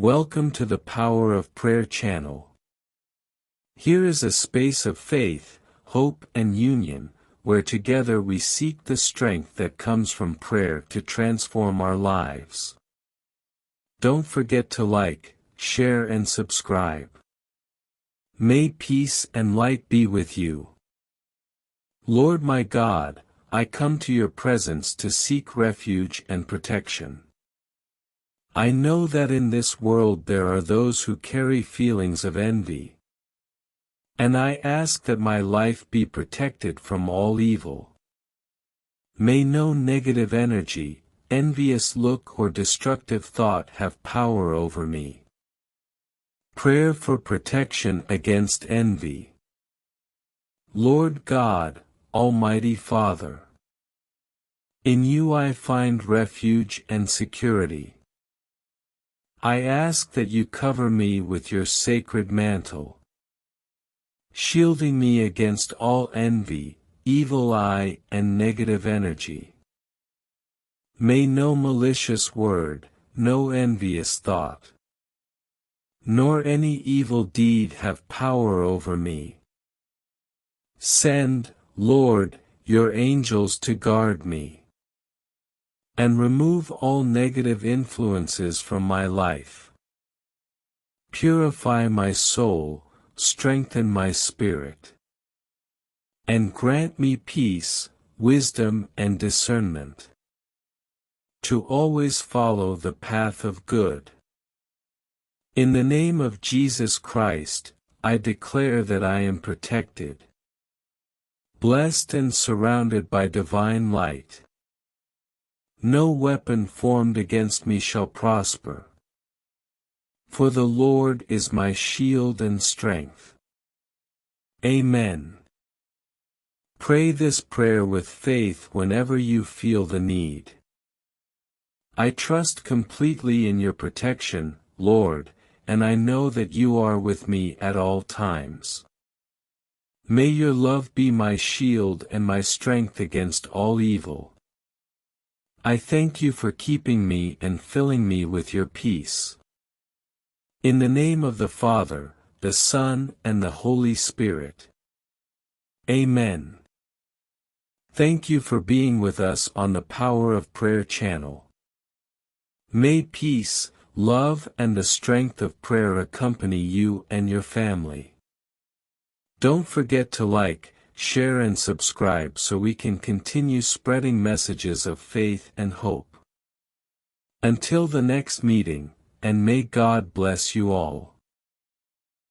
Welcome to the Power of Prayer channel. Here is a space of faith, hope and union, where together we seek the strength that comes from prayer to transform our lives. Don't forget to like, share and subscribe. May peace and light be with you. Lord my God, I come to your presence to seek refuge and protection. I know that in this world there are those who carry feelings of envy. And I ask that my life be protected from all evil. May no negative energy, envious look or destructive thought have power over me. Prayer for protection against envy. Lord God, Almighty Father, in you I find refuge and security. I ask that you cover me with your sacred mantle, shielding me against all envy, evil eye and negative energy. May no malicious word, no envious thought, nor any evil deed have power over me. Send, Lord, your angels to guard me, and remove all negative influences from my life. Purify my soul, strengthen my spirit, and grant me peace, wisdom and discernment, to always follow the path of good. In the name of Jesus Christ, I declare that I am protected, blessed and surrounded by divine light. No weapon formed against me shall prosper. For the Lord is my shield and strength. Amen. Pray this prayer with faith whenever you feel the need. I trust completely in your protection, Lord, and I know that you are with me at all times. May your love be my shield and my strength against all evil. I thank you for keeping me and filling me with your peace. In the name of the Father, the Son, and the Holy Spirit. Amen. Thank you for being with us on the Power of Prayer channel. May peace, love and the strength of prayer accompany you and your family. Don't forget to like, share and subscribe so we can continue spreading messages of faith and hope. Until the next meeting, and may God bless you all.